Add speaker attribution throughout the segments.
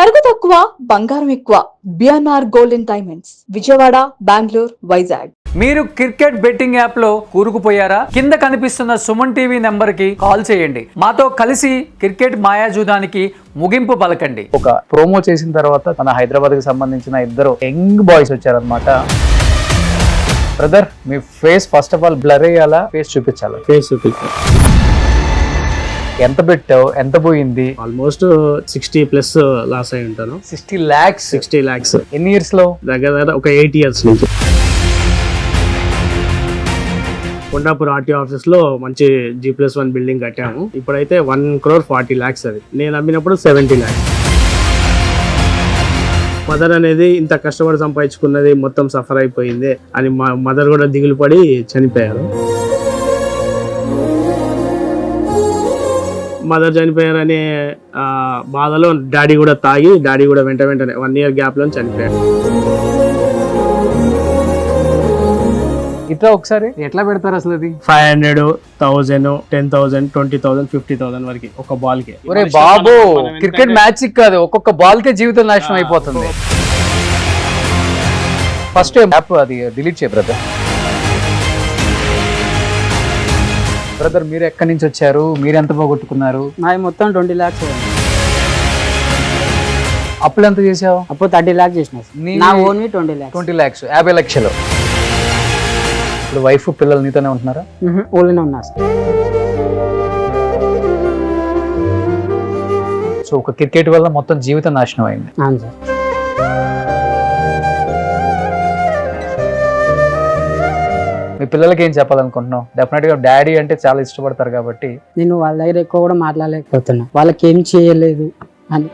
Speaker 1: తరుగు తక్కువ బంగారం ఎక్కువ. BNR gold and diamonds, Vijayawada, Bengaluru, Vizag.
Speaker 2: మీరు క్రికెట్ బెట్టింగ్ యాప్ లో కూరుకుపోయారా? కింద కనిపిస్తున్న సుమన్ టీవీ నెంబర్ కి కాల్ చేయండి. మాతో కలిసి క్రికెట్ మాయాజూదానికి ముగింపు పలకండి.
Speaker 3: ఒక ప్రోమో చేసిన తర్వాత మన హైదరాబాద్ కి సంబంధించిన ఇద్దరు యంగ్ బాయ్స్ వచ్చారనమాట. బ్రదర్, మీ face first of all blur అయ్యాలా, ఫేస్ చూపించాలి?
Speaker 4: ఫేస్ చూపించాలి.
Speaker 3: ఎంత పెట్టావు, ఎంత పోయింది?
Speaker 4: ఆల్మోస్ట్ 60+ లాస్ అయి ఉంటాను.
Speaker 3: 60 lakhs.
Speaker 4: 60 lakhs
Speaker 3: ఎన్ని ఇయర్స్ లో?
Speaker 4: దగ్గర ఒక 8 years నుంచి. కొండాపూర్ ఆర్టీ ఆఫీస్ లో మంచి G+1 బిల్డింగ్ కట్టాము. ఇప్పుడైతే 1,40 lakhs అది. నేను అమ్మినప్పుడు 70 lakhs. మదర్ అనేది ఇంత కష్టపడి సంపాదించుకున్నది మొత్తం సఫర్ అయిపోయింది అని మా మదర్ కూడా దిగులు పడి చనిపోయారు. మదర్ చనిపోయారనే బాధలో డాడీ కూడా తాగి డాడీ కూడా వెంటనే 1 year గ్యాప్ లో చనిపోయారు.
Speaker 3: ఇట్లా ఒకసారి ఎట్లా పెడతారు అసలు? అది
Speaker 4: 500, 1000, 10,000, 20,000, 50,000 వరకు ఒక బాల్ కి.
Speaker 3: ఒరే బాబు, క్రికెట్ మ్యాచ్ కాదు, ఒక్కొక్క బాల్ కే జీవితం నాశనం అయిపోతుంది. ఫస్ట్ యాప్ అది డిలీట్ చేయ బ్రదర్. బ్రదర్, మీరు ఎక్కడి నుంచి వచ్చారు? మీరు ఎంత పోగొట్టుకున్నారు?
Speaker 5: నాది మొత్తం 20 lakhs.
Speaker 3: అప్పులు ఎంత చేసావు?
Speaker 5: అప్పుడు 30 lakhs చేసిన. నా ఓన్ 20 lakhs.
Speaker 3: 20 lakhs, 50 లక్షలు. ఇప్పుడు వైఫ్ పిల్లలు నీతోనే ఉంటున్నారా?
Speaker 5: ఓన్లీనే ఉన్నా.
Speaker 3: సో ఒక క్రికెట్ వల్ల మొత్తం జీవితం నాశనం అయింది.
Speaker 5: అవును సార్.
Speaker 3: మీ పిల్లలకి ఏం చెప్పాలనుకుంటున్నావు? డెఫినెట్ గా డాడీ అంటే చాలా ఇష్టపడతారు కాబట్టి.
Speaker 5: నేను వాళ్ళ దగ్గర ఎక్కువ కూడా మాట్లాడలేకపోతున్నా, వాళ్ళకి ఏం చేయలేదు అని.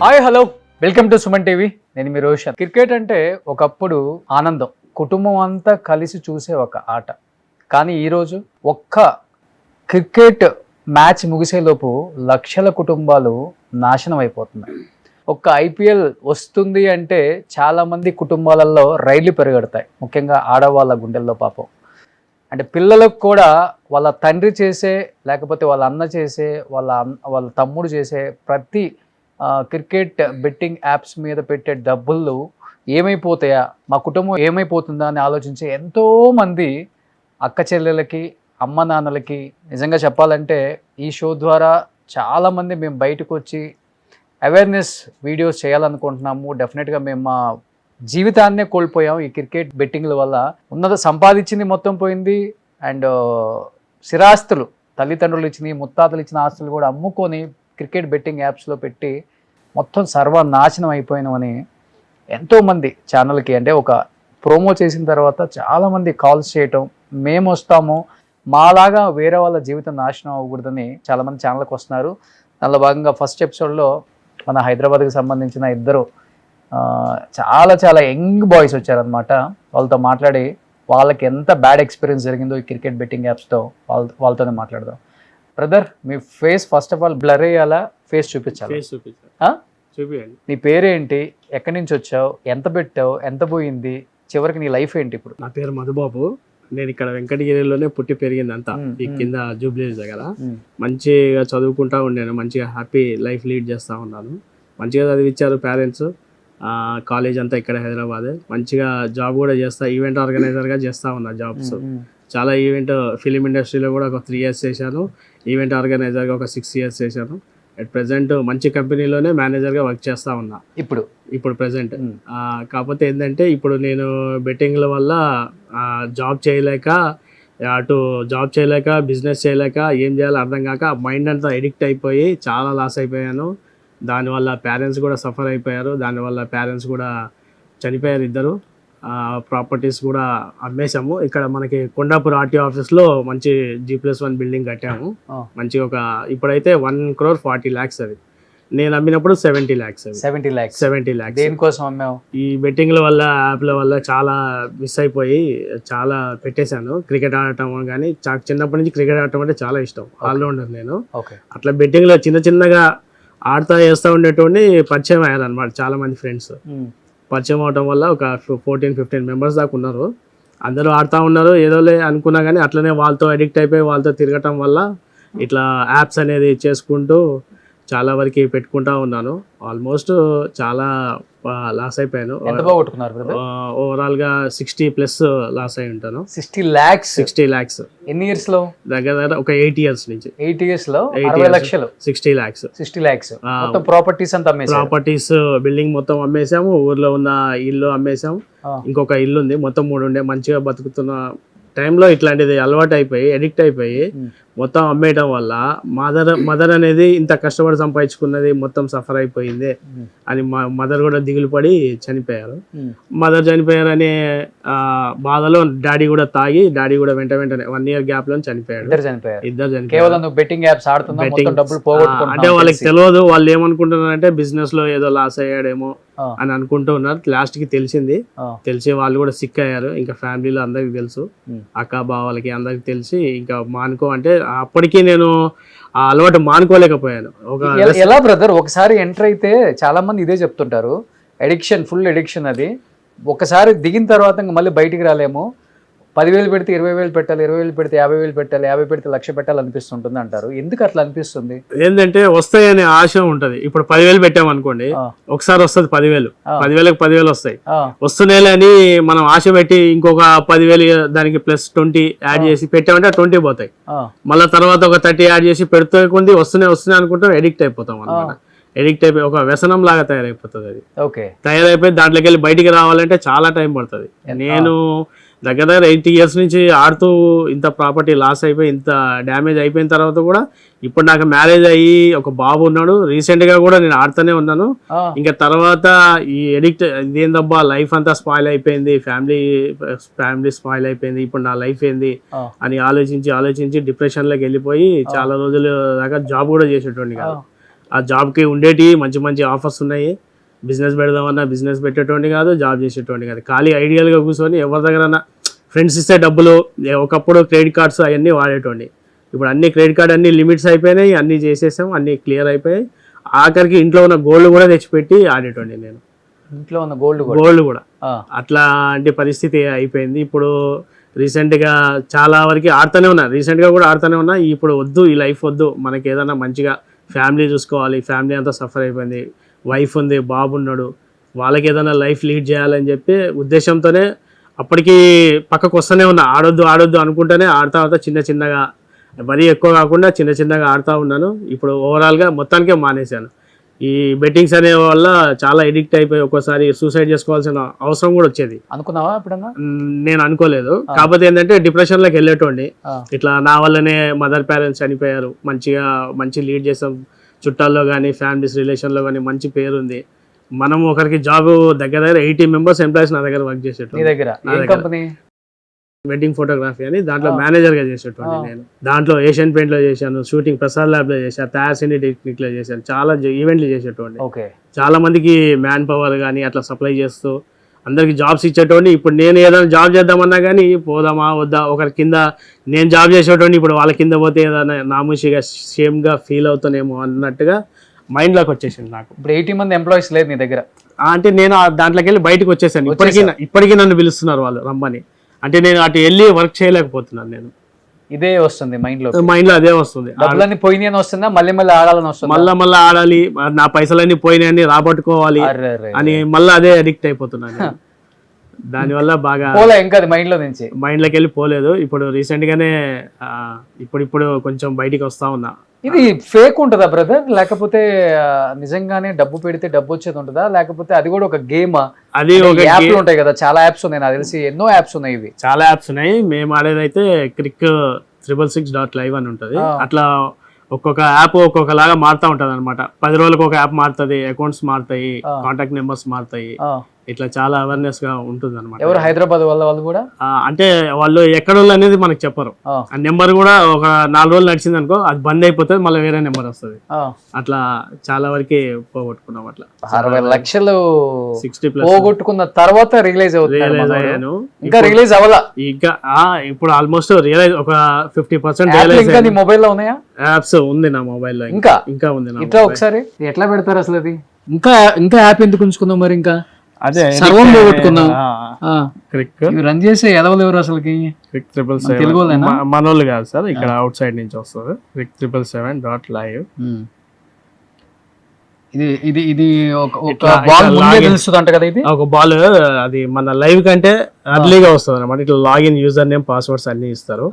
Speaker 3: Hi, hello, welcome to Suman TV. నేను మీ రోషన్. క్రికెట్ అంటే ఒకప్పుడు ఆనందం, కుటుంబం అంతా కలిసి చూసే ఒక ఆట. కానీ ఈరోజు ఒక్క క్రికెట్ మ్యాచ్ ముగిసేలోపు లక్షల కుటుంబాలు నాశనం అయిపోతున్నాయి. ఒక్క IPL వస్తుంది అంటే చాలా మంది కుటుంబాలలో రైళ్లు పెరగడతాయి, ముఖ్యంగా ఆడవాళ్ళ గుండెల్లో పాపం. అంటే పిల్లలకు కూడా వాళ్ళ తండ్రి చేసే, లేకపోతే వాళ్ళ అన్న చేసే, వాళ్ళ తమ్ముడు చేసే ప్రతి క్రికెట్ బెట్టింగ్ యాప్స్ మీద పెట్టే డబ్బులు ఏమైపోతాయా, మా కుటుంబం ఏమైపోతుందా అని ఆలోచించే ఎంతోమంది అక్క చెల్లెలకి, అమ్మ నాన్నలకి నిజంగా చెప్పాలంటే ఈ షో ద్వారా చాలామంది మేము బయటకు వచ్చి అవేర్నెస్ వీడియోస్ చేయాలనుకుంటున్నాము. డెఫినెట్గా మేము మా జీవితాన్నే కోల్పోయాం ఈ క్రికెట్ బెట్టింగ్ల వల్ల. ఉన్నత సంపాదించింది మొత్తం పోయింది, అండ్ స్థిరాస్తులు తల్లిదండ్రులు ఇచ్చిన, ముత్తాతలు ఇచ్చిన ఆస్తులు కూడా అమ్ముకొని క్రికెట్ బెట్టింగ్ యాప్స్లో పెట్టి మొత్తం సర్వనాశనం అయిపోయినామని ఎంతోమంది ఛానల్కి, అంటే ఒక ప్రోమో చేసిన తర్వాత చాలామంది కాల్స్ చేయటం, మేము వస్తాము, మాలాగా వేరే వాళ్ళ జీవితం నాశనం అవ్వకూడదని చాలామంది ఛానల్కి వస్తున్నారు. దానిలో భాగంగా ఫస్ట్ ఎపిసోడ్లో మన హైదరాబాద్కి సంబంధించిన ఇద్దరు చాలా యంగ్ బాయ్స్ వచ్చారనమాట. వాళ్ళతో మాట్లాడి వాళ్ళకి ఎంత బ్యాడ్ ఎక్స్పీరియన్స్ జరిగిందో ఈ క్రికెట్ బెట్టింగ్ యాప్స్తో వాళ్ళతోనే మాట్లాడదాం. బ్రదర్, మీ face first of all blur అయ్యాలా, ఫేస్ చూపించాలి?
Speaker 4: ఫేస్ చూపించండి.
Speaker 3: నీ పేరేంటి, ఎక్కడి నుంచి వచ్చావు, ఎంత పెట్టావు, ఎంత పోయింది, చివరికి నీ లైఫ్ ఏంటి ఇప్పుడు?
Speaker 4: నా పేరు మధుబాబు. నేను ఇక్కడ వెంకటగిరిలోనే పుట్టి పెరిగింది అంతా, ఈ కింద జూబ్లీస్ దగ్గర. మంచిగా చదువుకుంటా ఉండాను, మంచిగా హ్యాపీ లైఫ్ లీడ్ చేస్తూ ఉన్నాను. మంచిగా చదివించారు పేరెంట్స్. కాలేజ్ అంతా ఇక్కడ హైదరాబాద్. మంచిగా జాబ్ కూడా చేస్తా, ఈవెంట్ ఆర్గనైజర్గా చేస్తూ ఉన్నా జాబ్స్. చాలా ఈవెంట్ ఫిలిం ఇండస్ట్రీలో కూడా ఒక 3 years చేశాను, ఈవెంట్ ఆర్గనైజర్గా ఒక 6 years చేశాను. అట్ ప్రెసెంట్ మంచి కంపెనీలోనే మేనేజర్గా వర్క్ చేస్తూ ఉన్నా ఇప్పుడు ప్రెసెంట్. కాకపోతే ఏంటంటే ఇప్పుడు నేను బెట్టింగ్ల వల్ల జాబ్ చేయలేక బిజినెస్ చేయలేక ఏం చేయాలో అర్థం కాక మైండ్ అంతా ఎడిక్ట్ అయిపోయి చాలా లాస్ అయిపోయాను. దానివల్ల పేరెంట్స్ కూడా సఫర్ అయిపోయారు, దానివల్ల పేరెంట్స్ కూడా చనిపోయారు ఇద్దరు. ప్రాపర్టీస్ కూడా అమ్మేశాము. ఇక్కడ మనకి కొండాపూర్ ఆర్టీ ఆఫీస్ లో మంచి G+1 బిల్డింగ్ కట్టాము. మంచిగా ఇప్పుడైతే 1,40 lakhs అది. నేను అమ్మినప్పుడు 70 lakhs.
Speaker 3: 70 lakhs. దేనికోసం అమ్మావు? ఈ
Speaker 4: బెట్టింగ్ల వల్ల, యాప్ల వల్ల చాలా మిస్ అయిపోయి చాలా పెట్టేశాను. క్రికెట్ ఆడటం కానీ, చిన్నప్పటి నుంచి క్రికెట్ ఆడటం అంటే చాలా ఇష్టం, ఆల్రౌండర్ నేను. అట్లా బెట్టింగ్లో చిన్నగా ఆడుతా చేస్తూ ఉండేటువంటి పరిచయం అయ్యారు అనమాట చాలా మంది ఫ్రెండ్స్. పరిచయం అవడం వల్ల ఒక 14-15 members దాకా ఉన్నారు. అందరూ ఆడుతూ ఉన్నారు, ఏదోలే అనుకున్నా కానీ అట్లనే వాళ్ళతో అడిక్ట్ అయిపోయి వాళ్ళతో తిరగటం వల్ల ఇట్లా యాప్స్ అనేది చేసుకుంటూ చాలా వరకు పెట్టుకుంటా ఉన్నాను. ఆల్మోస్ట్ చాలా లాస్ అయిపోయాను.
Speaker 3: ఎంత పోగొట్టుకున్నారు బ్రదర్?
Speaker 4: ఓవరాల్ గా 60+ లాస్ అయి ఉంటాను.
Speaker 3: 60 lakhs.
Speaker 4: 60 lakhs
Speaker 3: ఎన్ని ఇయర్స్ లో?
Speaker 4: దగ్గర దగ్గర ఒక 8 years నుంచి.
Speaker 3: 8 years లో
Speaker 4: 8
Speaker 3: 60
Speaker 4: years.
Speaker 3: లక్షలు.
Speaker 4: 60 lakhs.
Speaker 3: 60 lakhs మొత్తం ప్రాపర్టీస్ అంతా అమ్మేశారు.
Speaker 4: ప్రాపర్టీస్ బిల్డింగ్ మొత్తం అమ్మేసాము, ఊర్లో ఉన్న ఇల్లు అమ్మేసాము, ఇంకొక ఇల్లు ఉంది, మొత్తం 3 ఉండే. మంచిగా బతుకుతున్న టైంలో ఇట్లాంటిది అలవాటు అయిపోయి అడిక్ట్ అయిపోయి మొత్తం అమ్మేయటం వల్ల మదర్ అనేది ఇంత కష్టపడి సంపాదించుకున్నది మొత్తం సఫర్ అయిపోయింది అని మా మదర్ కూడా దిగులు పడి చనిపోయారు. మదర్ చనిపోయారనే బాధలో డాడీ కూడా తాగి డాడీ కూడా వెంటనే 1 year గ్యాప్ లో చనిపోయాడు. ఇద్దరు చనిపోయారు. అంటే వాళ్ళకి తెలియదు, వాళ్ళు ఏమనుకుంటున్నారంటే బిజినెస్ లో ఏదో లాస్ అయ్యాడేమో అని అనుకుంటూ ఉన్నారు. లాస్ట్ కి తెలిసింది, తెలిసి వాళ్ళు కూడా సిక్ అయ్యారు. ఇంకా ఫ్యామిలీలో అందరికి తెలుసు, అక్క బావాలకి అందరికి తెలిసి ఇంకా మానుకో అంటే అప్పటికి నేను ఆ అలవాటు మానుకోలేకపోయాను.
Speaker 3: ఎలా బ్రదర్ ఒకసారి ఎంటర్ అయితే చాలా మంది ఇదే చెప్తుంటారు, అడిక్షన్, ఫుల్ అడిక్షన్. అది ఒకసారి దిగిన తర్వాత ఇంకా మళ్ళీ బయటికి రాలేము. 10,000 పెడితే 20,000 పెట్టాలి, 20,000 పెడితే 50,000 పెట్టాలి, 50 పెడితే 1,00,000 పెట్టాలి అనిపిస్తుంటుంది అంటారు. ఎందుకు అట్లా అనిపిస్తుంది?
Speaker 4: ఏంటంటే వస్తాయనే ఆశ ఉంటది. ఇప్పుడు 10,000 పెట్టామనుకోండి, ఒకసారి వస్తుంది 10,000, 10,000కి 10,000 వస్తాయి. వస్తున్నాయి అని మనం ఆశ పెట్టి ఇంకొక 10,000 దానికి +20 యాడ్ చేసి పెట్టామంటే 20 పోతాయి. మళ్ళీ తర్వాత ఒక 30 యాడ్ చేసి పెడుతూ కొంది వస్తున్నాయి అనుకుంటాం, ఎడిక్ట్ అయిపోతాం అనమాట. ఎడిక్ట్ అయిపోయి ఒక వ్యసనం లాగా తయారైపోతుంది. అది తయారైపోయి దాంట్లోకి వెళ్ళి బయటికి రావాలంటే చాలా టైం పడుతుంది. నేను దగ్గర 8 years నుంచి ఆడుతూ ఇంత ప్రాపర్టీ లాస్ అయిపోయి ఇంత డ్యామేజ్ అయిపోయిన తర్వాత కూడా ఇప్పుడు నాకు మ్యారేజ్ అయ్యి ఒక బాబు ఉన్నాడు. రీసెంట్ గా కూడా నేను ఆడుతూనే ఉన్నాను. ఇంకా తర్వాత ఈ ఎడిక్ట్ ఇదేందబ్బా లైఫ్ అంతా స్పాయిల్ అయిపోయింది, ఫ్యామిలీ స్పాయిల్ అయిపోయింది, ఇప్పుడు నా లైఫ్ ఏంది అని ఆలోచించి డిప్రెషన్ లోకి వెళ్ళిపోయి చాలా రోజుల దాకా జాబ్ కూడా చేసేటోండి కాదు. ఆ జాబ్కి ఉండేటి మంచి ఆఫర్స్ ఉన్నాయి, బిజినెస్ పెడదామన్నా బిజినెస్ పెట్టేటోండి కాదు, జాబ్ చేసేటోండి కాదు. ఖాళీ ఐడియల్గా కూర్చొని ఎవరి దగ్గర ఫ్రెండ్స్ ఇస్తే డబ్బులు, ఒకప్పుడు క్రెడిట్ కార్డ్స్ అవన్నీ వాడేటోండి. ఇప్పుడు అన్ని క్రెడిట్ కార్డ్ అన్ని లిమిట్స్ అయిపోయినాయి, అన్ని చేసేసాం, అన్ని క్లియర్ అయిపోయాయి. ఆఖరికి ఇంట్లో ఉన్న గోల్డ్ కూడా తెచ్చిపెట్టి ఆడేటోండి నేను.
Speaker 3: ఇంట్లో ఉన్న గోల్డ్ కూడా
Speaker 4: అట్లాంటి పరిస్థితి అయిపోయింది. ఇప్పుడు రీసెంట్గా చాలా వరకు ఆడుతూనే ఉన్నా, రీసెంట్గా కూడా ఆడుతూనే ఉన్నా. ఇప్పుడు వద్దు, ఈ లైఫ్ వద్దు, మనకి ఏదైనా మంచిగా ఫ్యామిలీ చూసుకోవాలి, ఫ్యామిలీ అంతా సఫర్ అయిపోయింది, వైఫ్ ఉంది, బాబు ఉన్నాడు, వాళ్ళకి ఏదైనా లైఫ్ లీడ్ చేయాలని చెప్పి ఉద్దేశంతోనే అప్పటికి పక్కకు వస్తూనే ఉన్నా. ఆడొద్దు అనుకుంటేనే ఆడుతా చిన్నగా, మరీ ఎక్కువ కాకుండా చిన్నగా ఆడుతూ ఉన్నాను. ఇప్పుడు ఓవరాల్గా మొత్తానికే మానేశాను. ఈ బెట్టింగ్స్ అనే వల్ల చాలా ఎడిక్ట్ అయిపోయి ఒక్కోసారి సూసైడ్ చేసుకోవాల్సిన అవసరం కూడా వచ్చేది.
Speaker 3: అనుకున్నావా ఎప్పుడన్నా?
Speaker 4: నేను అనుకోలేదు. కాకపోతే ఏంటంటే డిప్రెషన్ లోకి వెళ్ళేటోండి. ఇట్లా నా వల్లనే మదర్ పేరెంట్స్ చనిపోయారు, మంచి లీడ్ చేసాం, చుట్టాల్లో కానీ ఫ్యామిలీస్ రిలేషన్లో కానీ మంచి పేరు ఉంది. మనం ఒకరికి జాబ్ దగ్గర 80 members ఎంప్లాయీస్ నా దగ్గర వర్క్ చేసేటోండి. వెడ్డింగ్ ఫోటోగ్రఫీ అని దాంట్లో మేనేజర్ గా చేసేటోండి నేను. దాంట్లో ఏషియన్ పెయింట్ లో చేశాను, షూటింగ్ ప్రసాద్ ల్యాబ్ లో చేశాను, తయారు సినీ టెక్నిక్ లో చేశాను, చాలా ఈవెంట్లు చేసేటోండి. చాలా మందికి మ్యాన్ పవర్ కానీ అట్లా సప్లై చేస్తూ అందరికి జాబ్స్ ఇచ్చేటోండి. ఇప్పుడు నేను ఏదైనా జాబ్ చేద్దామన్నా కానీ పోదామా వద్దా, ఒకరి కింద నేను జాబ్ చేసేటోండి, ఇప్పుడు వాళ్ళ కింద పోతే ఏదైనా నామూషిగా షేమ్గా ఫీల్ అవుతానేమో అన్నట్టుగా మైండ్లోకి వచ్చేసింది నాకు.
Speaker 3: ఇప్పుడు 80 మంది ఎంప్లాయీస్ లేదు నీ దగ్గర
Speaker 4: అంటే నేను దాంట్లోకి వెళ్ళి బయటకు వచ్చేసాను. ఇప్పటికీ నన్ను పిలుస్తున్నారు వాళ్ళు రమ్మని. అంటే నేను అటు వెళ్ళి వర్క్ చేయలేకపోతున్నాను. నేను
Speaker 3: ఇదే వస్తుంది మైండ్ లో
Speaker 4: అదే వస్తుంది.
Speaker 3: డబ్బులన్నీ పోయినాయని వస్తుందా, మళ్ళీ ఆడాలని వస్తుంది,
Speaker 4: మళ్ళీ ఆడాలి, నా పైసలన్నీ పోయినాయని రాబట్టుకోవాలి అని మళ్ళీ అదే అడిక్ట్ అయిపోతున్నాను. దానివల్ల బాగా
Speaker 3: ఇంకా
Speaker 4: మైండ్ లోకి వెళ్ళి పోలేదు. ఇప్పుడు రీసెంట్ గానే ఇప్పుడు కొంచెం బయటికి వస్తా ఉన్నా.
Speaker 3: ఇది ఫేక్ ఉంటుందా బ్రదర్, లేకపోతే నిజంగానే డబ్బు పెడితే డబ్బు వచ్చేది ఉంటుందా, లేకపోతే అది కూడా ఒక గేమ్?
Speaker 4: అది ఒక
Speaker 3: యాప్లు ఉంటాయి కదా, చాలా యాప్స్ ఉన్నాయి, నాకు తెలిసి ఎన్నో యాప్స్ ఉన్నాయి. ఇవి
Speaker 4: చాలా యాప్స్ ఉన్నాయి. మేము ఆడేదైతే crick666.live అని ఉంటది. అట్లా ఒక్కొక్క యాప్ ఒక్కొక్కలాగా మారుతా ఉంటది అనమాట. 10 రోజులకు ఒక యాప్ మారుతుంది, అకౌంట్స్ మారుతాయి, కాంటాక్ట్ నెంబర్స్ మారుతాయి, ఇట్లా చాలా అవేర్నెస్ గా ఉంటుంది అనమాట.
Speaker 3: ఎవరు హైదరాబాద్ వాళ్ళు కూడా
Speaker 4: అంటే వాళ్ళు ఎక్కడ అనేది మనకు చెప్పరు. ఆ నెంబర్ కూడా ఒక 4 రోజులు నడిచింది అనుకో, అది బంద్ అయిపోతుంది, మళ్ళీ వేరే నెంబర్ వస్తుంది. అట్లా చాలా వరకు పోగొట్టుకున్నాం. అట్లా
Speaker 3: 60 లక్షలు
Speaker 4: 60+
Speaker 3: పోగొట్టుకున్న తర్వాత రియలైజ్
Speaker 4: అయ్యాను.
Speaker 3: ఇంకా రిలీజ్ అవ్వాలా?
Speaker 4: ఇంకా ఇప్పుడు ఆల్మోస్ట్ రియలైజ్ ఒక 50% రియలైజ్.
Speaker 3: నీ మొబైల్ లో ఉన్నాయా
Speaker 4: యాప్స్? ఉంది నా మొబైల్ లో, ఇంకా ఉంది.
Speaker 3: ఇట్లా ఒకసారి ఎట్లా పెడతారు అసలు అది? ఇంకా యాప్ ఎందుకు ఉంచుకుందాం మరి? ఇంకా
Speaker 4: అదే
Speaker 3: సర్వం పోగొట్టుకున్నాం.
Speaker 4: క్రిక్
Speaker 3: ఇవి రన్ చేసే ఎదవలు ఎవరు అసలుకి?
Speaker 4: క్రిక్ 777
Speaker 3: మన తెలుగు వాళ్ళేనా?
Speaker 4: మనోళ్ళు కాదు సార్, ఇక్కడ అవుట్ సైడ్ నుంచి వస్తారు. Crick 777.live.
Speaker 3: ఇది ఇది ఇది ఒక
Speaker 4: ఇట్లా
Speaker 3: బాల్ ముందే
Speaker 4: లాగిన్
Speaker 3: తెలుస్తుంది అంట కదా ఇది.
Speaker 4: ఒక బాల్ అది మన లైవ్ కంటే అర్లీగా వస్తుంది అనమాట. ఇట్లా లాగిన్ యూజర్ నేమ్ పాస్వర్డ్స్ అన్ని ఇస్తారు.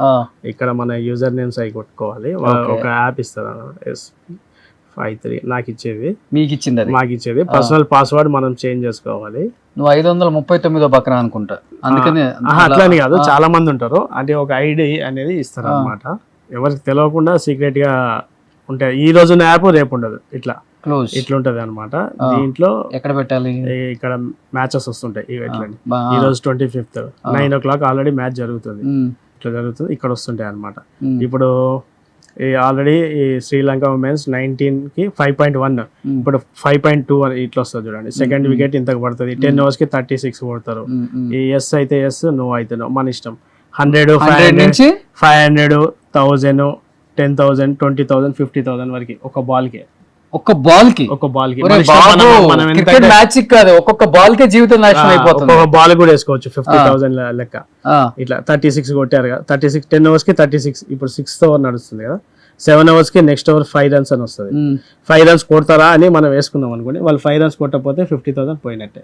Speaker 4: ఇక్కడ మన యూజర్ నేమ్స్ అవి కొట్టుకోవాలి. ఒక యాప్ ఇస్తారు అన్నమాట, S53 నాకు ఇచ్చేది,
Speaker 3: మీకు ఇచ్చింది అది.
Speaker 4: మాకు ఇచ్చేది. పర్సనల్ పాస్వర్డ్ మనం చేంజ్ చేసుకోవాలి.
Speaker 3: నువ్వు 539 పక్కన అనుకుంటా, అందుకనే
Speaker 4: అట్లా అని కాదు, చాలా మంది ఉంటారు. అంటే ఒక ఐడి అనేది ఇస్తారు అనమాట, ఎవరికి తెలియకుండా సీక్రెట్ గా ఉంటాయి. ఈ రోజు యాప్ రేపు ఉండదు, ఇట్లా
Speaker 3: క్లోజ్
Speaker 4: ఇట్లా ఉంటది అనమాట. దీంట్లో
Speaker 3: ఎక్కడ పెట్టాలి?
Speaker 4: ఇక్కడ మ్యాచెస్ వస్తుంటాయి. ఈ రోజు 25th 9 o'clock ఆల్రెడీ మ్యాచ్ జరుగుతుంది. ఇట్లా జరుగుతుంది, ఇక్కడ వస్తుంటాయి అనమాట. ఇప్పుడు ఆల్రెడీ శ్రీలంక ఉమెన్స్ 19కి 5.1, ఇప్పుడు 5.2 ఇట్లా వస్తుంది చూడండి. సెకండ్ వికెట్ ఇంతకు పడుతుంది. 10 overs కి 36 కొడతారు. ఈ ఎస్ అయితే ఎస్, నో అయితే నో, మన ఇష్టం. 100, 500, 1000, 10,000, 20,000, 50,000 వరకు ఒక బాల్ కి.
Speaker 3: ఒక్క బాల్ కి క్రికెట్ మ్యాచ్ కాదు, ఒక్కొక్క బాల్ కే జీవితం నాశనం అయిపోతుంది.
Speaker 4: ఒక బాల్ కూడా వేసుకోవచ్చు 50,000 లెక్క. ఇట్లా 36 కొట్టారు కదా, 36 10 overs కి 36. ఇప్పుడు 6th over నడుస్తుంది కదా, 7 overs కి నెక్స్ట్ ఓవర్ 5 runs అని వస్తుంది. 5 runs కొడతారా అని మనం వేసుకుందాం అనుకోండి. వాళ్ళు 5 runs కొట్టకపోతే 50,000 పోయినట్టే.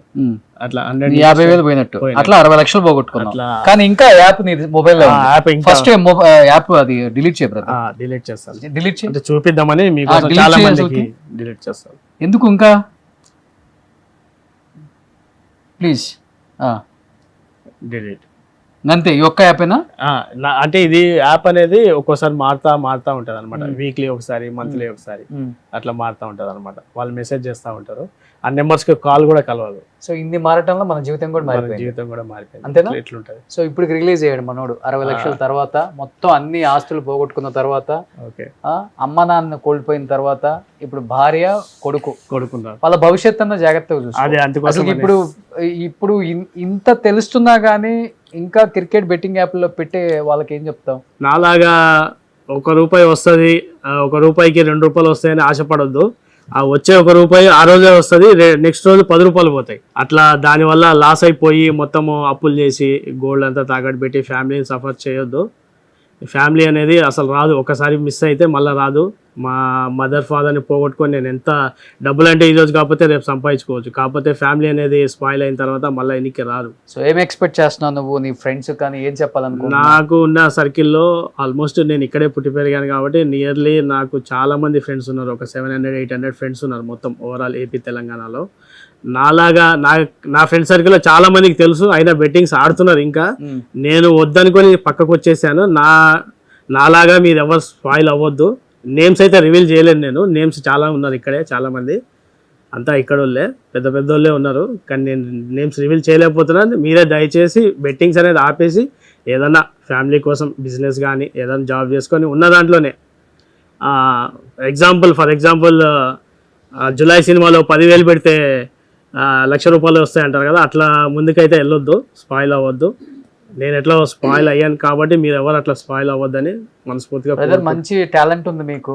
Speaker 4: అట్లా
Speaker 3: 50,000 పోయినట్టు. అట్లా 60 లక్షలు పోగొట్టుకున్నాం. కానీ ఇంకా యాప్ నీ మొబైల్ లో ఫస్ట్ యాప్ అది డిలీట్ చేయబడదు.
Speaker 4: డిలీట్ చేస్తాను,
Speaker 3: డిలీట్
Speaker 4: అంటే చూపిద్దామని మీకు చాలా మందికి డిలీట్ చేస్తాను.
Speaker 3: ఎందుకు ఇంకా ప్లీజ్
Speaker 4: డిలీట్
Speaker 3: అంతే. ఈ ఒక్క యాపేనా?
Speaker 4: అంటే ఇది యాప్ అనేది ఒక్కోసారి మారుతా ఉంటది అనమాట. వీక్లీ ఒకసారి, మంత్లీ ఒకసారి అట్లా మారుతా ఉంటది అనమాట. వాళ్ళు మెసేజ్ చేస్తూ ఉంటారు. ఆ నెంబర్స్ కి కాల్ కూడా కలవదు.
Speaker 3: సో ఇన్ని మారటంలో మన జీవితం కూడా మారిపోయింది. అంతేనా?
Speaker 4: ఎట్లుంటది.
Speaker 3: సో ఇప్పుడు రిలీజ్ అయ్యాడు మనోడు 60 లక్షల తర్వాత, మొత్తం అన్ని ఆస్తులు పోగొట్టుకున్న తర్వాత, అమ్మ నాన్న కోల్పోయిన తర్వాత, ఇప్పుడు భార్య కొడుకున్నారు. వాళ్ళ భవిష్యత్తు అన్న జాగ్రత్తగా చూసుకోవాలి. ఇప్పుడు ఇంత తెలుస్తున్నా గానీ ఇంకా క్రికెట్ బెట్టింగ్ యాప్ లో పెట్టే వాళ్ళకి ఏం చెప్తావు?
Speaker 4: నాలాగా ₹1 వస్తుంది, ₹1కి ₹2 వస్తాయని ఆశపడొద్దు. ఆ వచ్చే ₹1 ఆ రోజే వస్తుంది, నెక్స్ట్ రోజు ₹10 పోతాయి. అట్లా దానివల్ల లాస్ అయిపోయి మొత్తము అప్పులు చేసి గోల్డ్ అంతా తాకట్టు పెట్టి ఫ్యామిలీని సఫర్ చేయొద్దు. ఫ్యామిలీ అనేది అసలు రాదు, ఒకసారి మిస్ అయితే మళ్ళీ రాదు. మా మదర్ ఫాదర్ని పోగొట్టుకొని నేను ఎంత డబ్బులు అంటే ఈరోజు కాకపోతే రేపు సంపాదించుకోవచ్చు, కాకపోతే ఫ్యామిలీ అనేది స్పాయిల్ అయిన తర్వాత మళ్ళీ ఎన్నికి రాదు.
Speaker 3: సో ఏం ఎక్స్పెక్ట్ చేస్తున్నావు నువ్వు, నీ ఫ్రెండ్స్ కానీ ఏం చెప్పాలనుకో?
Speaker 4: నాకు ఉన్న సర్కిల్లో ఆల్మోస్ట్ నేను ఇక్కడే పుట్టి పెరిగాను కాబట్టి నియర్లీ నాకు చాలా మంది ఫ్రెండ్స్ ఉన్నారు. ఒక 700-800 ఫ్రెండ్స్ ఉన్నారు మొత్తం ఓవరాల్ ఏపీ తెలంగాణలో. నాలాగా నా ఫ్రెండ్ సర్కిల్లో చాలా మందికి తెలుసు, అయినా బెట్టింగ్స్ ఆడుతున్నారు. ఇంకా నేను వద్దనుకొని పక్కకు వచ్చేసాను. నాలాగా మీరు ఎవరు స్పాయిల్ అవ్వద్దు. నేమ్స్ అయితే రివీల్ చేయలేను నేను, నేమ్స్ చాలా ఉన్నారు ఇక్కడే, చాలా మంది అంతా ఇక్కడ వాళ్ళే, పెద్ద వాళ్ళే ఉన్నారు. కానీ నేను నేమ్స్ రివీల్ చేయలేకపోతున్నాను. మీరే దయచేసి బెట్టింగ్స్ అనేది ఆపేసి ఏదన్నా ఫ్యామిలీ కోసం బిజినెస్ కానీ ఏదైనా జాబ్ చేసుకొని ఉన్న దాంట్లోనే, ఫర్ ఎగ్జాంపుల్ జులై సినిమాలో 10,000 పెడితే ₹1,00,000 వస్తాయి అంటారు కదా, అట్లా ముందుకైతే వెళ్ళొద్దు, స్పాయిల్ అవ్వద్దు. నేను ఎట్లా స్పాయిల్ అయ్యాను కాబట్టి మీరు ఎవరు అట్లా స్పాయిల్ అవ్వద్దని మనస్ఫూర్తిగా.
Speaker 3: మంచి టాలెంట్ ఉంది మీకు,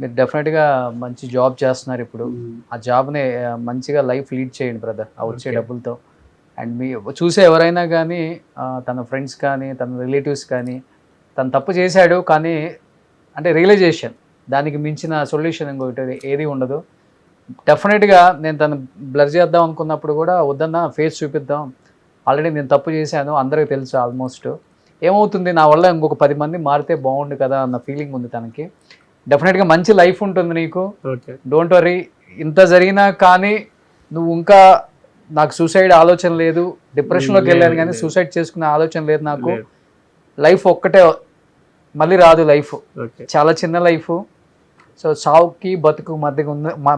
Speaker 3: మీరు డెఫినెట్గా మంచి జాబ్ చేస్తున్నారు. ఇప్పుడు ఆ జాబ్ని మంచిగా లైఫ్ లీడ్ చేయండి బ్రదర్, ఆ వచ్చే డబ్బులతో. అండ్ మీ చూసే ఎవరైనా కానీ తన ఫ్రెండ్స్ కానీ తన రిలేటివ్స్ కానీ తను తప్పు చేశాడు కానీ అంటే రియలైజేషన్, దానికి మించిన సొల్యూషన్ ఇంకొకటి ఏది ఉండదు. డెఫినెట్గా నేను తను బ్లర్ చేద్దాం అనుకున్నప్పుడు కూడా వద్దన్న ఫేస్ చూపిద్దాం, ఆల్రెడీ నేను తప్పు చేశాను అందరికీ తెలుసు. ఆల్మోస్ట్ ఏమవుతుంది నా వల్ల ఇంకొక 10 మంది మారితే బాగుండు కదా అన్న ఫీలింగ్ ఉంది తనకి. డెఫినెట్గా మంచి లైఫ్ ఉంటుంది నీకు, డోంట్ వరీ. ఇంత జరిగినా కానీ నువ్వు ఇంకా నాకు సూసైడ్ ఆలోచన లేదు, డిప్రెషన్లోకి వెళ్ళాను కానీ సూసైడ్ చేసుకునే ఆలోచన లేదు నాకు. లైఫ్ ఒక్కటే మళ్ళీ రాదు, లైఫ్ చాలా చిన్న లైఫ్. సో సావుకి బతుకు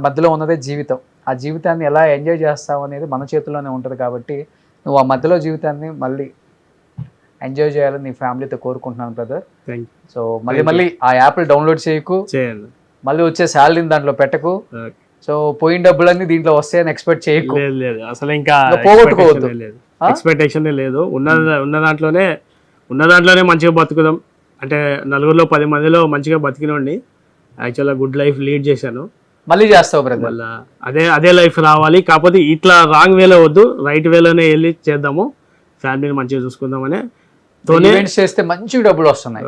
Speaker 3: మధ్యలో ఉన్నదే జీవితం. ఆ జీవితాన్ని ఎలా ఎంజాయ్ చేస్తావు అనేది మన చేతుల్లోనే ఉంటుంది. కాబట్టి నువ్వు ఆ మధ్యలో జీవితాన్ని మళ్ళీ ఎంజాయ్ చేయాలని నీ ఫ్యామిలీతో కోరుకుంటున్నాను బ్రదర్. సో మళ్ళీ ఆ యాప్ డౌన్లోడ్ చేయకు, మళ్ళీ వచ్చే శాలరీని దాంట్లో పెట్టకు. సో పోయిన డబ్బులన్నీ దీంట్లో వస్తాయని ఎక్స్పెక్ట్ చేయకు,
Speaker 4: అసలు ఇంకా
Speaker 3: పోగొట్టుకోవద్దు.
Speaker 4: ఎక్స్పెక్టేషన్ లేదు. ఉన్న దాంట్లోనే మంచిగా బతుకుదాం. అంటే 4 10 మందిలో మంచిగా బతికినోండి, యాక్చువల్గా గుడ్ లైఫ్ లీడ్ చేశాను.
Speaker 3: మళ్ళీ చేస్తావు బ్రదర్.
Speaker 4: మళ్ళా అదే లైఫ్ రావాలి, కాకపోతే ఇట్లా రాంగ్ వేలో వద్దు, రైట్ వేలోనే వెళ్ళి చేద్దాము, ఫ్యామిలీని మంచిగా చూసుకుందామనే తోనే
Speaker 3: ఈవెంట్స్ చేస్తే మంచి డబ్బులు వస్తున్నాయి.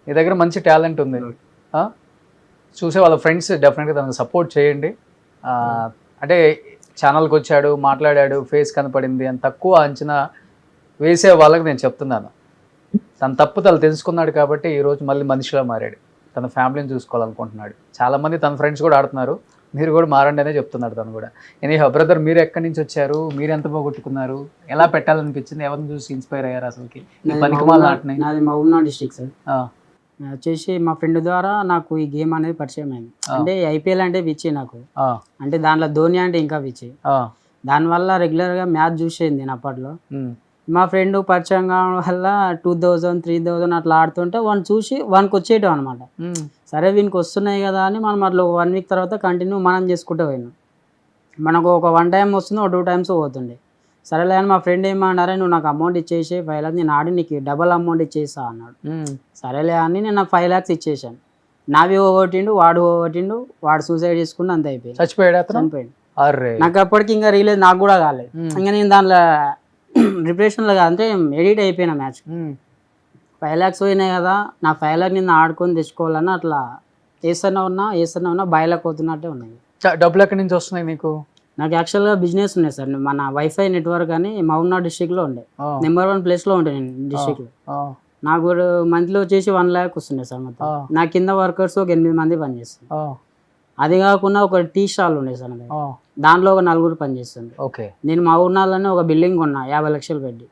Speaker 3: నీ దగ్గర మంచి టాలెంట్ ఉంది. చూసే వాళ్ళ ఫ్రెండ్స్ డెఫినెట్గా తనకు సపోర్ట్ చేయండి. అంటే ఛానల్కి వచ్చాడు, మాట్లాడాడు, ఫేస్ కనపడింది అని తక్కువ అంచనా వేసే వాళ్ళకి నేను చెప్తున్నాను, తన తప్పు తను తెలుసుకున్నాడు కాబట్టి ఈరోజు మళ్ళీ మనిషిలా మారాడు, తన ఫ్యామిలీని చూసుకోవాలనుకుంటున్నాడు. చాలామంది తన ఫ్రెండ్స్ కూడా ఆడుతున్నారు, మీరు కూడా మారండి అనే చెప్తున్నాడు తను కూడా. ఎనీహౌ బ్రదర్, మీరు ఎక్కడి నుంచి వచ్చారు, మీరు ఎంత పోగొట్టుకున్నారు, ఎలా పెట్టాలనిపించింది, ఎవరిని చూసి ఇన్స్పైర్ అయ్యారు అసలుకి పనికిమాల ఆటని?
Speaker 5: నాది మహబూబ్నగర్ డిస్ట్రిక్ట్ సార్. వచ్చేసి మా ఫ్రెండ్ ద్వారా నాకు ఈ గేమ్ అనేది పరిచయం అయింది. అంటే ఐపీఎల్ అంటే పిచ్చి నాకు, అంటే దాంట్లో ధోని అంటే ఇంకా పిచ్చి. దానివల్ల రెగ్యులర్గా మ్యాచ్ చూసేది నేను అప్పట్లో. మా ఫ్రెండ్ పరిచయం కావడం వల్ల 2000, 3000 అట్లా ఆడుతుంటే వాడిని చూసి వానికి వచ్చేయటం అనమాట. సరే వీనికి వస్తున్నాయి కదా అని మనం అట్లా 1 వీక్ తర్వాత కంటిన్యూ మనం చేసుకుంటూ పోయినాం. మనకు ఒక 1 టైం వస్తుంది, ఒక 2 టైమ్స్ పోతుండే. సరేలే అని మా ఫ్రెండ్ ఏమన్నారే, నువ్వు నాకు అమౌంట్ ఇచ్చేసి 5 lakhs నేను ఆడి నీకు డబల్ అమౌంట్ ఇచ్చేసా అన్నాడు. సరేలే అని నేను నాకు 5 lakhs ఇచ్చేసాను. నావి ఓగొట్టిండు, వాడు ఓగొట్టిండు, వాడు సూసైడ్ చేసుకుంటూ అంత అయిపోయింది, చనిపోయింది. నాకు అప్పటికి ఇంకా రీలేదు, నాకు కూడా కాలేదు. ఇంకా నేను దాంట్లో డిప్రెషన్లో అంటే ఎడిట్ అయిపోయినా మ్యాచ్. 5 lakhs పోయినాయి కదా, నా 5 lakhs నిన్ను ఆడుకొని తెచ్చుకోవాలని అట్లా వేస్తూనే ఉన్నా బాయిలకు పోతున్నట్టే ఉన్నాయి.
Speaker 3: డబ్బులు ఎక్కడి నుంచి వస్తున్నాయి నీకు?
Speaker 5: నాకు యాక్చువల్గా బిజినెస్ ఉన్నాయి సార్, మన వైఫై నెట్వర్క్ అని మహబూబ్నగర్ డిస్ట్రిక్ట్లో ఉండే, నెంబర్ 1 ప్లేస్లో ఉండే నేను డిస్ట్రిక్ట్లో. నాకు మంత్లీ వచ్చేసి 1 lakh వస్తుండే సార్ మొత్తం. నా కింద వర్కర్స్ ఒక 8 మంది పనిచేస్తారు. అది కాకుండా ఒక టీ స్టాల్ ఉండే సార్, దాంట్లో ఒక 4 పనిచేస్తుంది. నేను మా ఊర్నాలోనే ఒక బిల్డింగ్ కొన్నా 50 లక్షలు పెట్టి.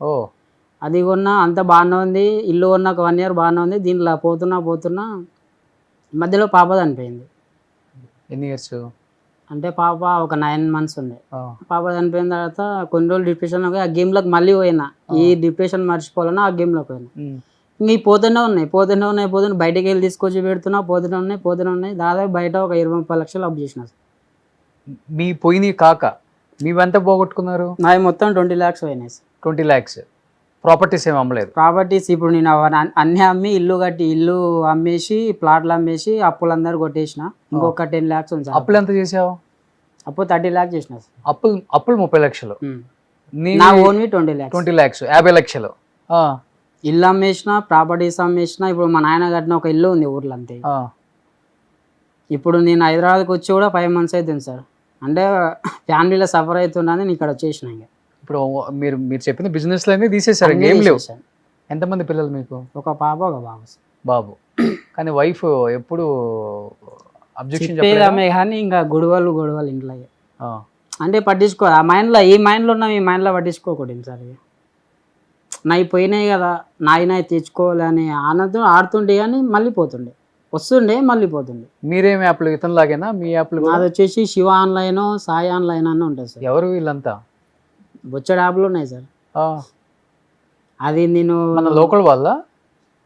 Speaker 5: అది కొన్నా, అంత బాగానే ఉంది, ఇల్లు కొన్నా ఒక 1 year బాగానే ఉంది. దీంట్లో పోతున్నా మధ్యలో పాప చనిపోయింది.
Speaker 3: ఎన్ని ఇయర్స్
Speaker 5: అంటే పాప ఒక 9 months ఉండే. పాప చనిపోయిన తర్వాత కొన్ని రోజులు డిప్రెషన్ ఆ గేమ్లోకి మళ్ళీ పోయినా. ఈ డిప్రెషన్ మర్చిపోవాలన్నా ఆ గేమ్లోకి పోయినా. ఇంక పోతూనే ఉన్నాయి, బయటకు వెళ్ళి తీసుకొచ్చి పెడుతున్నా, పోతూనే ఉన్నాయి. దాదాపు బయట ఒక 20-30 లక్షలు అప్పు చేసిన.
Speaker 3: మీ పోయినాయి కాక మీవెంత పోగొట్టుకున్నారు?
Speaker 5: నావి మొత్తం 20 lakhs పోయినాయి సార్.
Speaker 3: 20 lakhs. ప్రాపర్టీస్ ఏమి అమ్మలేదు?
Speaker 5: ప్రాపర్టీస్ ఇప్పుడు నేను అన్ని అమ్మి ఇల్లు అమ్మేసి ప్లాట్లు అమ్మేసి అప్పులందరూ కొట్టేసిన. ఇంకొక 10 lakhs ఉంది.
Speaker 3: అప్పులు ఎంత చేసావు?
Speaker 5: అప్పు 30 lakhs చేసిన సార్.
Speaker 3: అప్పులు 30 లక్షలు.
Speaker 5: నా ఓన్లీ 20 lakhs.
Speaker 3: 20 lakhs 50 లక్షలు.
Speaker 5: ఇల్లు అమ్మేసిన, ప్రాపర్టీస్ అమ్మేసిన. ఇప్పుడు మా నాయన కట్టిన ఒక ఇల్లు ఉంది ఊర్లో అంతే. ఇప్పుడు నేను హైదరాబాద్కి వచ్చి కూడా 5 months అవుతుంది సార్. అంటే ఫ్యామిలీలో సఫర్ అవుతున్నాను, నేను ఇక్కడ వచ్చేసిన. ఇంకా
Speaker 3: ఇప్పుడు మీరు చెప్పిన బిజినెస్ అన్నీ తీసేసారు, ఏం లేవు. ఎంతమంది పిల్లలు మీకు?
Speaker 5: ఒక పాప, ఒక బాబు.
Speaker 3: కానీ వైఫ్ ఎప్పుడు అబ్జెక్షన్
Speaker 5: చెప్పేదామే కానీ ఇంకా గొడవలు ఇంట్లో. అంటే పట్టించుకో, ఆ మైండ్లో ఈ మైండ్లో పట్టించుకోకూడదు సార్. నాయి పోయినాయి కదా, నాయి తెచ్చుకోవాలి అని ఆనందం ఆడుతుండే కానీ మళ్ళీ పోతుండే, వస్తుండే మళ్ళీ పోతుండే.
Speaker 3: మీరేం యాప్లు ఇతనిలాగేనా? మీ యాప్లు?
Speaker 5: అది వచ్చేసి శివ ఆన్లైన్, సాయి ఆన్లైన్ అని ఉంటుంది సార్.
Speaker 3: ఎవరు వీళ్ళంతా?
Speaker 5: బొచ్చడి యాప్లు ఉన్నాయి సార్. అది నేను
Speaker 3: మన లోకల్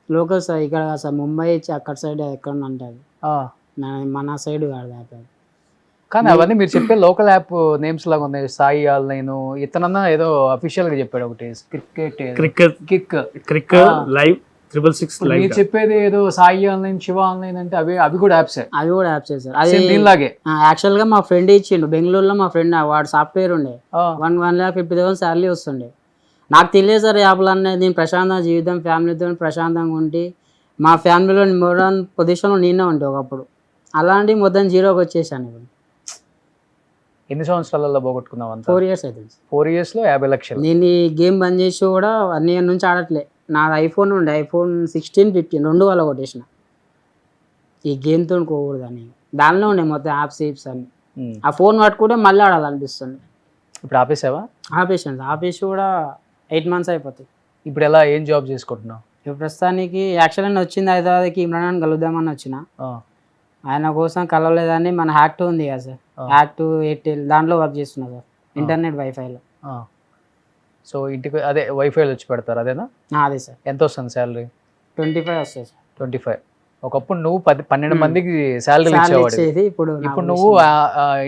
Speaker 5: లోకల్ సార్, ఇక్కడ సార్ ముంబై అక్కడ సైడ్ ఎక్కడ ఉంటుంది, మన సైడ్ కాదు యాప్.
Speaker 3: కానీ అవన్నీ మీరు చెప్పే లోకల్ యాప్ నేమ్స్ లాగా ఉన్నాయి. సాయి ఆన్లైన్, ఇతనన్నా ఏదో అఫీషియల్ గా చెప్పాడు ఒకటి, క్రిక్
Speaker 4: లైవ్ 666 లైవ్.
Speaker 3: మీరు చెప్పేది ఏదో సాయి ఆన్లైన్, శివ ఆన్లైన్ అంటే అవి కూడా యాప్సే
Speaker 5: సార్. అది
Speaker 3: దీనిలాగే
Speaker 5: యాక్చువల్ గా మా ఫ్రెండ్ ఇచ్చిండు బెంగళూరులో. మా ఫ్రెండ్ వాడు సాఫ్ట్వేర్ ఉండే, 1,50,000 శాలరీ వస్తుండే. నాకు తెలియదు సార్ యాప్లు అనేది. నేను ప్రశాంతంగా జీవితం, ఫ్యామిలీతో ప్రశాంతంగా ఉండి, మా ఫ్యామిలీలో మోడర్న్ పొజిషన్లో నేనే ఉండే ఒకప్పుడు. అలాంటి మొత్తం జీరోకి వచ్చేసాను. ఇప్పుడు
Speaker 3: ఎన్ని సంవత్సరాలలో పోగొట్టుకున్నావు?
Speaker 5: 4 years అవుతుంది.
Speaker 3: 4 years లో 50 లక్షలు.
Speaker 5: నేను ఈ గేమ్ బంద్ చేసి కూడా 1 year నుంచి ఆడట్లే. నాది ఐఫోన్ ఉండే, iPhone 16, 15 రెండు వాళ్ళ కొట్టేసిన. ఈ గేమ్తో కోకూడదని దానిలో ఉండే మొత్తం యాప్స్ అని. ఆ ఫోన్ పట్టుకుంటే మళ్ళీ ఆడాలనిపిస్తుంది.
Speaker 3: ఇప్పుడు ఆపేసావా?
Speaker 5: ఆపేసి కూడా 8 months అయిపోతాయి.
Speaker 3: ఇప్పుడు ఎలా, ఏం జాబ్ చేసుకుంటున్నావు?
Speaker 5: ఇప్పుడు ప్రస్తుతానికి యాక్చువల్గా వచ్చింది హైదరాబాద్కి, ఇమ్రాన్ కలుద్దామని వచ్చిన. ఆయన కోసం కలవలేదని మన హ్యాక్ట్ ఉంది కదా సార్, హ్యాక్ట్ ఎయిర్టెల్ దాంట్లో వర్క్ చేస్తున్నా సార్, ఇంటర్నెట్ వైఫైలో.
Speaker 3: సో ఇంటికి అదే వైఫైలో వచ్చి పెడతారు అదేనా?
Speaker 5: అదే సార్.
Speaker 3: ఎంత వస్తుంది శాలరీ?
Speaker 5: 25 వస్తుంది సార్.
Speaker 3: 25. ఒకప్పుడు నువ్వు 12 మందికి శాలరీ ఇచ్చేవాడు. ఇప్పుడు నువ్వు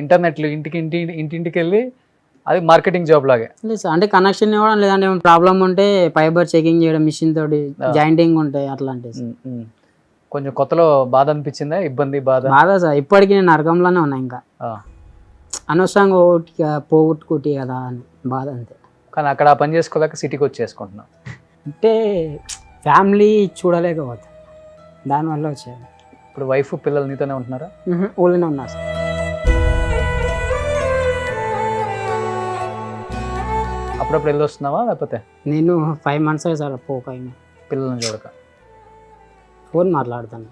Speaker 3: ఇంటర్నెట్లో ఇంటింటికి వెళ్ళి అది మార్కెటింగ్ జాబ్ లాగే.
Speaker 5: లేదు సార్, అంటే కనెక్షన్ ఇవ్వడం, లేదంటే ప్రాబ్లం ఉంటే ఫైబర్ చెకింగ్ చేయడం, మిషన్ తోటి జాయింటింగ్ ఉంటాయి అట్లాంటివి.
Speaker 3: కొంచెం కొత్తలో బాధ అనిపించిందా? ఇబ్బంది బాధ?
Speaker 5: బాధ సార్, ఇప్పటికీ నేను నరకంలోనే ఉన్నా. ఇంకా
Speaker 3: ఆ.
Speaker 5: అనవసరంగా పోగొట్టుకుంటే కదా అని బాధ అంతే.
Speaker 3: కానీ అక్కడ ఆ పని చేసుకోలేక సిటీకి వచ్చేసుకుంటున్నాం.
Speaker 5: అంటే ఫ్యామిలీ చూడలేకపోతే దానివల్ల వచ్చేది.
Speaker 3: ఇప్పుడు వైఫ్ పిల్లలు నీతోనే ఉంటున్నారా?
Speaker 5: ఊళ్ళోనే ఉన్నా సార్.
Speaker 3: అప్పుడప్పుడు వెళ్ళి వస్తున్నావా లేకపోతే?
Speaker 5: నేను 5 months సార్ పోక
Speaker 3: పిల్లల్ని చూడక
Speaker 5: ఫోన్ మాట్లాడుతాను.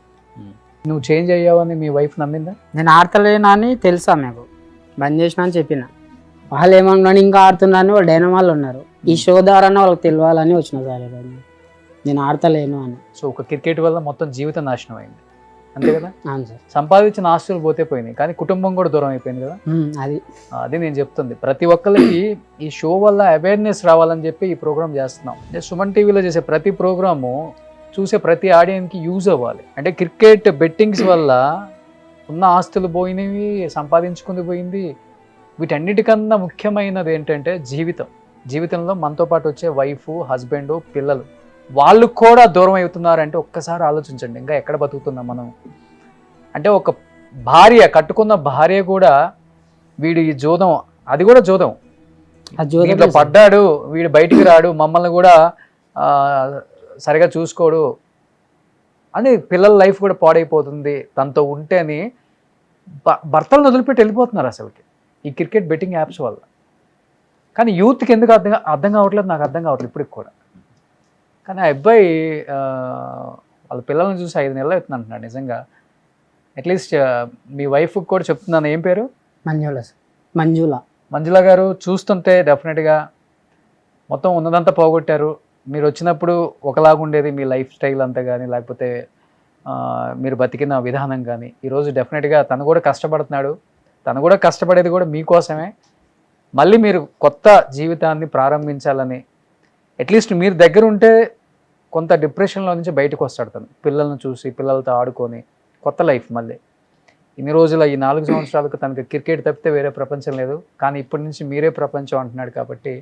Speaker 3: నువ్వు చేంజ్ అయ్యావని మీ వైఫ్ నమ్మిందా?
Speaker 5: నేను ఆడతలేనా అని తెలుసా మీకు, బంద్ చేసిన అని చెప్పిన. వాళ్ళు ఏమన్నా ఇంకా ఆడుతున్నారని వాళ్ళు డైనమాల్లో ఉన్నారు. ఈ షో ద్వారా వాళ్ళకి తెలియాలని వచ్చిన సార్ నేను ఆడతలేను అని.
Speaker 3: సో ఒక క్రికెట్ వల్ల మొత్తం జీవితం నాశనం అయింది, అంతే కదా?
Speaker 5: అవును సార్.
Speaker 3: సంపాదించిన ఆస్తులు పోతే పోయినాయి, కానీ కుటుంబం కూడా దూరం అయిపోయింది కదా. అది నేను చెప్తుంది. ప్రతి ఒక్కరికి ఈ షో వల్ల అవేర్నెస్ రావాలని చెప్పి ఈ ప్రోగ్రామ్ చేస్తున్నాం. సుమన్ టీవీలో చేసే ప్రతి ప్రోగ్రాము చూసే ప్రతి ఆడియన్స్కి యూజ్ అవ్వాలి. అంటే క్రికెట్ బెట్టింగ్స్ వల్ల ఉన్న ఆస్తులు పోయినవి, సంపాదించుకుంది పోయింది. వీటన్నిటికన్నా ముఖ్యమైనది ఏంటంటే జీవితంలో మనతో పాటు వచ్చే వైఫ్, హస్బెండ్, పిల్లలు, వాళ్ళు కూడా దూరం అవుతున్నారంటే ఒక్కసారి ఆలోచించండి, ఇంకా ఎక్కడ బతుకుతున్నాం మనం. అంటే ఒక భార్య, కట్టుకున్న భార్య కూడా వీడి జోదం, అది కూడా జోదం, దీంట్లో పడ్డాడు, వీడు బయటికి రాడు, మమ్మల్ని కూడా సరిగా చూసుకోడు అని పిల్లల లైఫ్ కూడా పాడైపోతుంది తనతో ఉంటే అని భర్తలను వదిలిపెట్టి వెళ్ళిపోతున్నారు అసలుకి ఈ క్రికెట్ బెట్టింగ్ యాప్స్ వల్ల. కానీ యూత్కి ఎందుకు అర్థం కావట్లేదు, నాకు అర్థం కావట్లేదు ఇప్పటికి కూడా. కానీ ఆ అబ్బాయి వాళ్ళ పిల్లల్ని చూసి 5 నెలలు అవుతుంది అంటున్నాడు. నిజంగా అట్లీస్ట్ మీ వైఫ్కి కూడా చెప్తున్నాను, ఏం పేరు? మంజుల గారు. చూస్తుంటే డెఫినెట్గా మొత్తం ఉన్నదంతా పోగొట్టారు. మీరు వచ్చినప్పుడు ఒకలాగా ఉండేది మీ లైఫ్ స్టైల్ అంతా కానీ, లేకపోతే మీరు బతికిన విధానం కానీ. ఈరోజు డెఫినెట్గా తను కూడా కష్టపడుతున్నాడు, తను కూడా కష్టపడేది కూడా మీకోసమే. మళ్ళీ మీరు కొత్త జీవితాన్ని ప్రారంభించాలని, అట్లీస్ట్ మీరు దగ్గర ఉంటే కొంత డిప్రెషన్లో నుంచి బయటకు వస్తాడు తను. పిల్లల్ని చూసి, పిల్లలతో ఆడుకొని కొత్త లైఫ్ మళ్ళీ. ఇన్ని రోజుల ఈ 4 సంవత్సరాలకు తనకి క్రికెట్ తప్పితే వేరే ప్రపంచం లేదు, కానీ ఇప్పటి నుంచి మీరే ప్రపంచం అంటున్నాడు. కాబట్టి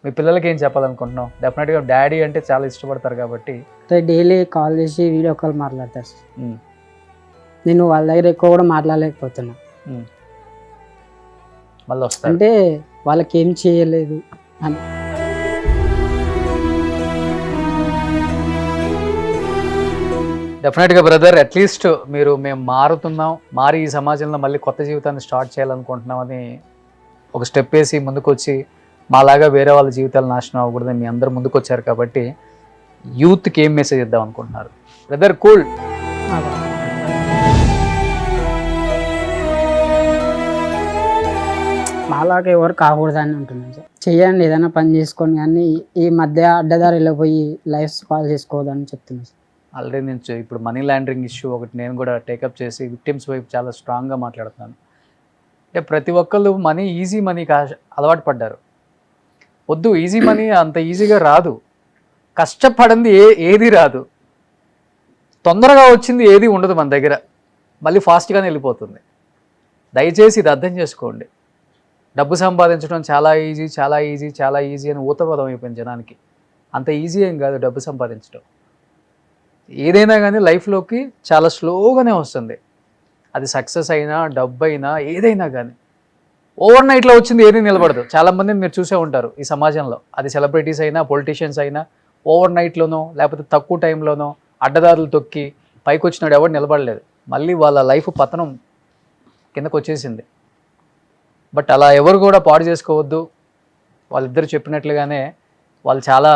Speaker 3: మీ పిల్లలకి ఏం చెప్పాలనుకుంటున్నాం? డెఫినెట్గా డాడీ అంటే చాలా ఇష్టపడతారు కాబట్టి
Speaker 5: డైలీ కాల్ చేసి వీడియో కాల్ మాట్లాడతారు. నేను వాళ్ళ దగ్గర ఎక్కువ కూడా మాట్లాడలేకపోతున్నా.
Speaker 3: మళ్ళీ వస్తారు
Speaker 5: అంటే వాళ్ళకి ఏం చేయలేదు అని.
Speaker 3: డెఫినెట్గా బ్రదర్, అట్లీస్ట్ మేము మారుతున్నాం, మారి ఈ సమాజంలో మళ్ళీ కొత్త జీవితాన్ని స్టార్ట్ చేయాలనుకుంటున్నామని ఒక స్టెప్ వేసి ముందుకు వచ్చి, మాలాగా వేరే వాళ్ళ జీవితాలు నాశనం అవ్వకూడదని మీ అందరూ ముందుకు వచ్చారు. కాబట్టి యూత్కి ఏం మెసేజ్ ఇద్దాం అనుకుంటున్నారు బ్రదర్? కూల్.
Speaker 5: మాలాగా ఎవరు కాకూడదని ఉంటున్నాను సార్. చెయ్యండి, ఏదైనా పని చేసుకొని, కానీ ఈ మధ్య అడ్డదారిలో పోయి లైఫ్ స్పాయిల్ చేసుకోవద్దని చెప్తున్నాను సార్.
Speaker 3: ఆల్రెడీ నేను ఇప్పుడు మనీ లాండరింగ్ ఇష్యూ ఒకటి నేను కూడా టేకప్ చేసి విక్టిమ్స్ వైపు చాలా స్ట్రాంగ్గా మాట్లాడుతున్నాను. అంటే ప్రతి ఒక్కళ్ళు ఈజీ మనీకి అలవాటు పడ్డారు. వద్దు, ఈజీ మనీ అంత ఈజీగా రాదు. కష్టపడింది ఏది రాదు. తొందరగా వచ్చింది ఏది ఉండదు మన దగ్గర, మళ్ళీ ఫాస్ట్గానే వెళ్ళిపోతుంది. దయచేసి ఇది అర్థం చేసుకోండి. డబ్బు సంపాదించడం చాలా ఈజీ, చాలా ఈజీ, చాలా ఈజీ అని ఊతపదం అయిపోయింది జనానికి. అంత ఈజీ ఏం కాదు డబ్బు సంపాదించడం. ఏదైనా కానీ లైఫ్లోకి చాలా స్లోగానే వస్తుంది. అది సక్సెస్ అయినా, డబ్బు అయినా, ఏదైనా కానీ ఓవర్ నైట్లో వచ్చింది ఏది నిలబడదు. చాలామందిని మీరు చూసే ఉంటారు ఈ సమాజంలో, అది సెలబ్రిటీస్ అయినా, పొలిటీషియన్స్ అయినా, ఓవర్ నైట్లోనో లేకపోతే తక్కువ టైంలోనో అడ్డదారులు తొక్కి పైకి వచ్చినాడు ఎవరు నిలబడలేదు. మళ్ళీ వాళ్ళ లైఫ్ పతనం కిందకు వచ్చేసింది. బట్ అలా ఎవరు కూడా పాడు చేసుకోవద్దు. వాళ్ళిద్దరు చెప్పినట్లుగానే వాళ్ళు చాలా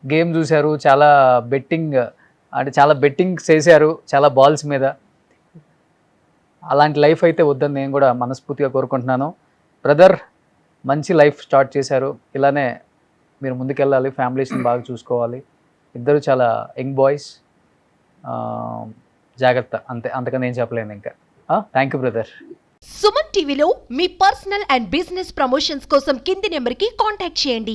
Speaker 3: గేమ్ చూశారు, చాలా బెట్టింగ్ చేశారు చాలా బాల్స్ మీద. అలాంటి లైఫ్ అయితే వద్దని నేను కూడా మనస్ఫూర్తిగా కోరుకుంటున్నాను. బ్రదర్, మంచి లైఫ్ స్టార్ట్ చేశారు, ఇలానే మీరు ముందుకెళ్ళాలి, ఫ్యామిలీస్ని బాగా చూసుకోవాలి. ఇద్దరు చాలా యంగ్ బాయ్స్, జాగ్రత్త, అంతకని ఏం చెప్పలేను ఇంకా. Thank you brother.
Speaker 6: సుమన్ టీవీలో మీ పర్సనల్ అండ్ బిజినెస్ ప్రమోషన్స్ కోసం కింది నెంబర్కి కాంటాక్ట్ చేయండి.